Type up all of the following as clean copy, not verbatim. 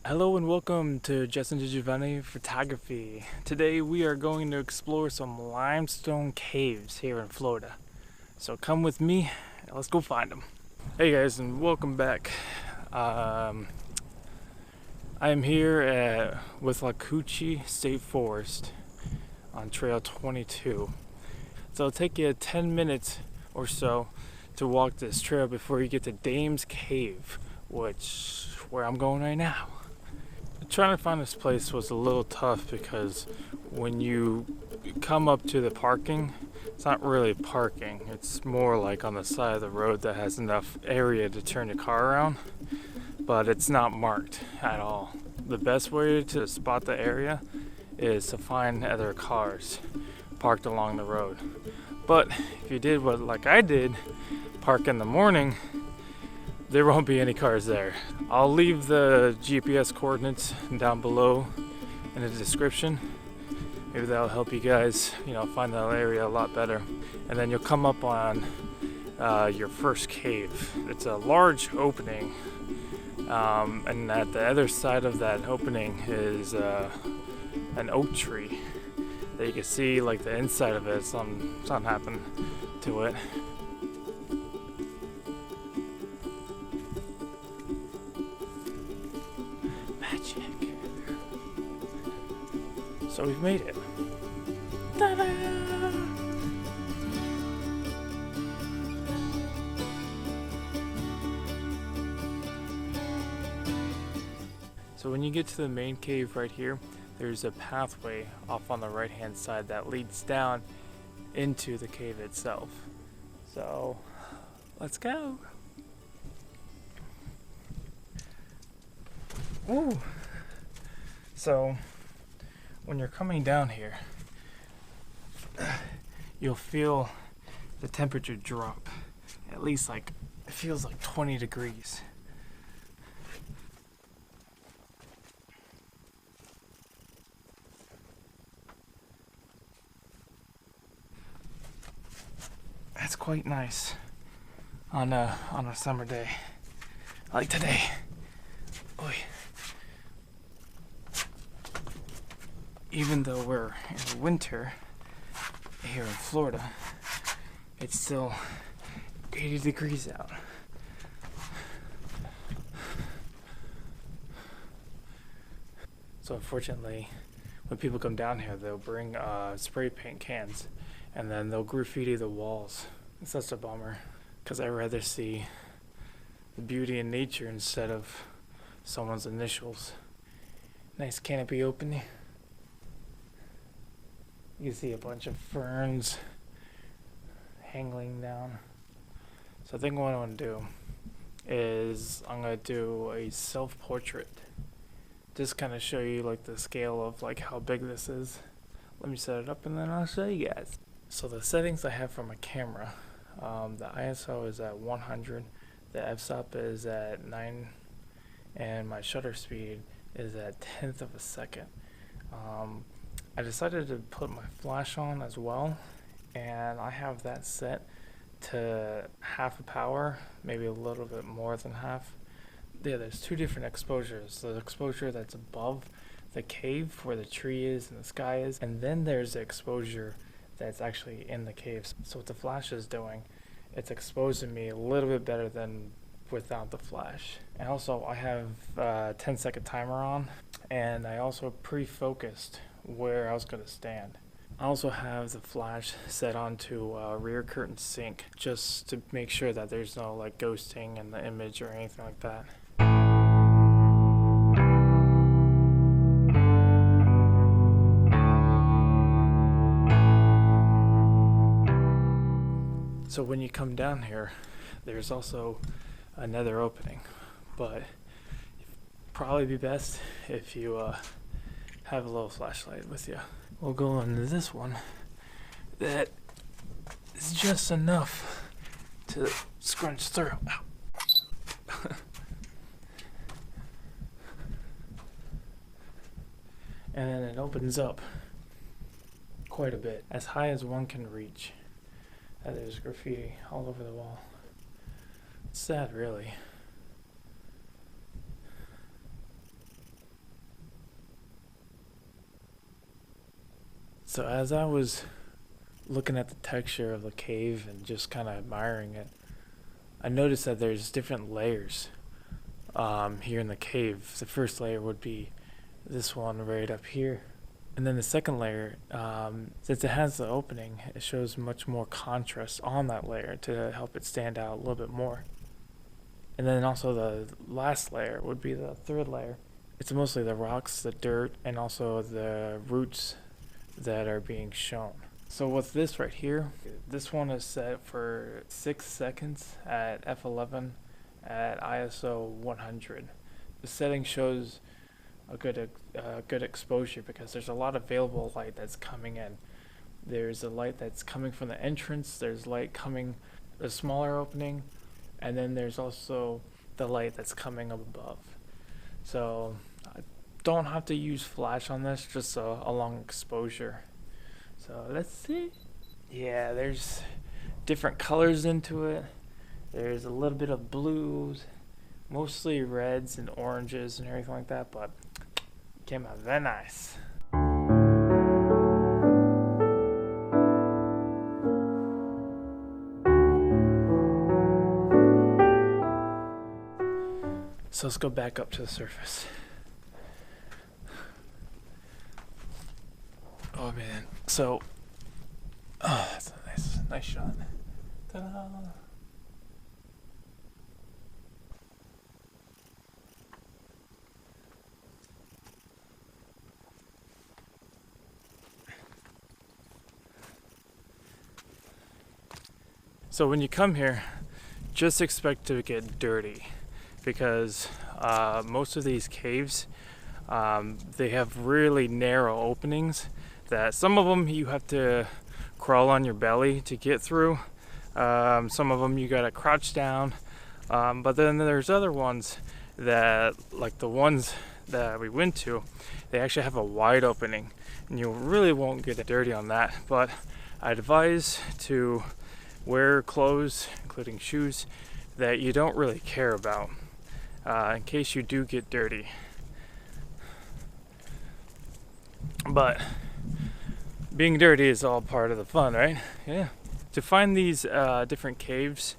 Hello and welcome to Justin Giovanni Photography. Today we are going to explore some limestone caves here in Florida. So come with me and let's go find them. Hey guys, and welcome back. I am here with Lacucci State Forest on Trail 22. So it'll take you 10 minutes or so to walk this trail before you get to Dame's Cave, where I'm going right now. Trying to find this place was a little tough because when you come up to the parking, it's not really parking. It's more like on the side of the road that has enough area to turn your car around, but it's not marked at all. The best way to spot the area is to find other cars parked along the road. But if you did what like I did, park in the morning, there won't be any cars there. I'll leave the GPS coordinates down below in the description. Maybe that'll help you guys, find that area a lot better. And then you'll come up on your first cave. It's a large opening, and at the other side of that opening is an oak tree that you can see like the inside of it. Something happened to it. So we've made it. Ta-da! So when you get to the main cave right here, there's a pathway off on the right hand side that leads down into the cave itself. So let's go. Ooh. So when you're coming down here, you'll feel the temperature drop. At least it feels like 20 degrees. That's quite nice on a summer day like today. Oy. Even though we're in winter here in Florida, it's still 80 degrees out. So unfortunately, when people come down here, they'll bring spray paint cans and then they'll graffiti the walls. It's such a bummer because I'd rather see the beauty in nature instead of someone's initials. Nice canopy opening. You can see a bunch of ferns hanging down. So I think what I want to do is I'm going to do a self-portrait. Just kind of show you the scale of how big this is. Let me set it up and then I'll show you guys. So the settings I have for my camera, the ISO is at 100, the f-stop is at 9, and my shutter speed is at 1/10 of a second. I decided to put my flash on as well, and I have that set to half a power, maybe a little bit more than half. Yeah, there's two different exposures. The exposure that's above the cave where the tree is and the sky is, and then there's the exposure that's actually in the cave. So what the flash is doing, it's exposing me a little bit better than without the flash. And also I have a 10-second timer on, and I also pre-focused where I was going to stand. I also have the flash set onto rear curtain sync just to make sure that there's no ghosting in the image or anything like that. So when you come down here, there's also another opening, but it'd probably be best if you have a little flashlight with you. We'll go into this one that is just enough to scrunch through. And then it opens up quite a bit, as high as one can reach. There's graffiti all over the wall. It's sad, really. So as I was looking at the texture of the cave and just kind of admiring it, I noticed that there's different layers here in the cave. The first layer would be this one right up here. And then the second layer, since it has the opening, it shows much more contrast on that layer to help it stand out a little bit more. And then also the last layer would be the third layer. It's mostly the rocks, the dirt, and also the roots that are being shown. So with this right here, this one is set for 6 seconds at f11 at ISO 100. The setting shows a good exposure because there's a lot of available light that's coming in. There's a light that's coming from the entrance, there's light coming the smaller opening, and then there's also the light that's coming up above. So I don't have to use flash on this, just a long exposure. So let's see. Yeah, there's different colors into it. There's a little bit of blues, mostly reds and oranges and everything like that, but it came out very nice. So let's go back up to the surface. Oh man, so that's a nice shot. Ta-da! So when you come here, just expect to get dirty, because most of these caves, they have really narrow openings that some of them you have to crawl on your belly to get through. Some of them you gotta crouch down, but then there's other ones that, like the ones that we went to, they actually have a wide opening and you really won't get dirty on that. But I advise to wear clothes, including shoes, that you don't really care about, in case you do get dirty. But being dirty is all part of the fun, right? Yeah. To find these different caves,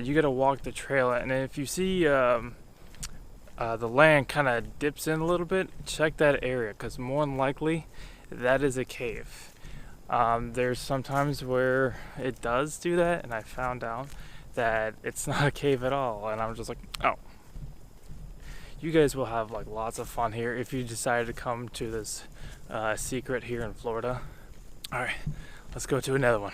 you gotta walk the trail, and if you see the land kind of dips in a little bit, check that area, because more than likely that is a cave. There's sometimes where it does do that, and I found out that it's not a cave at all, and I'm just like, oh. You guys will have like lots of fun here if you decide to come to this secret here in Florida. All right, let's go to another one.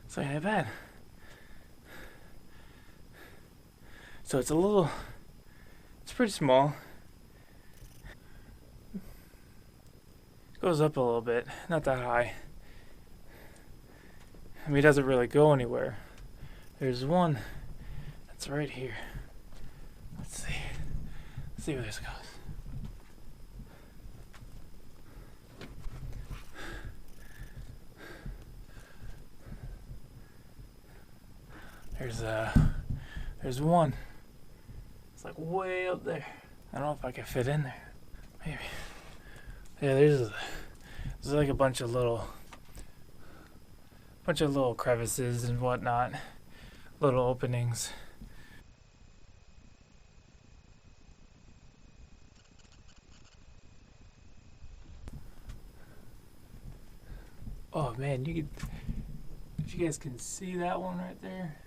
It's not that bad. So it's pretty small. It goes up a little bit, not that high. I mean, it doesn't really go anywhere. There's one that's right here. Let's see where this goes. There's one. It's like way up there. I don't know if I can fit in there. Maybe. Yeah, there's like a bunch of little crevices and whatnot, little openings. Oh man, if you guys can see that one right there,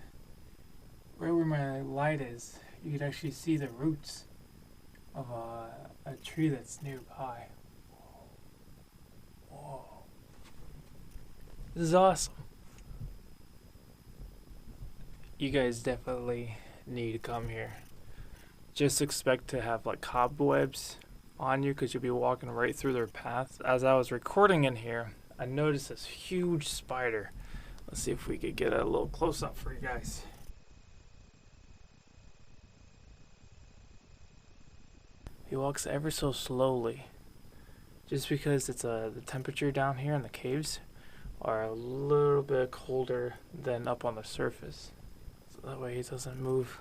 right where my light is, you could actually see the roots of a tree that's nearby. Whoa. This is awesome. You guys definitely need to come here. just expect to have like cobwebs on you because you'll be walking right through their path. As I was recording in here, I noticed this huge spider. Let's see if we could get a little close up for you guys. He walks ever so slowly, just because it's the temperature down here in the caves are a little bit colder than up on the surface. So that way he doesn't move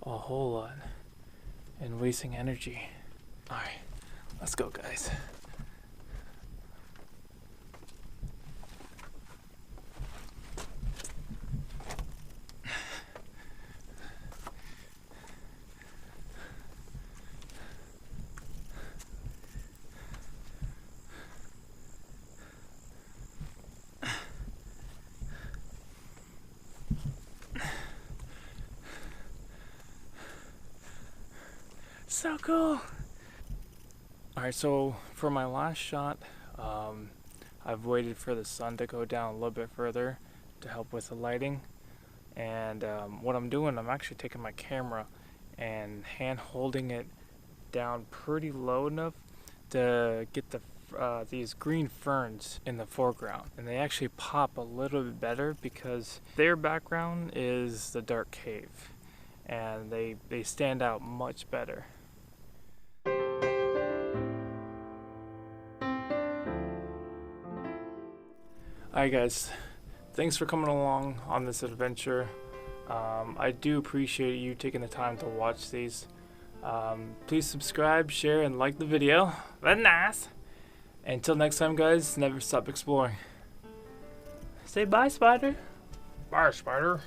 a whole lot and wasting energy. Alright, let's go guys. So cool. Alright, so for my last shot, I've waited for the sun to go down a little bit further to help with the lighting. And what I'm doing, I'm actually taking my camera and hand holding it down pretty low enough to get these green ferns in the foreground. And they actually pop a little bit better because their background is the dark cave. And they stand out much better. Alright guys, thanks for coming along on this adventure. I do appreciate you taking the time to watch these. Please subscribe, share, and like the video. That's nice. Until next time guys, never stop exploring. Say bye, spider. Bye, spider.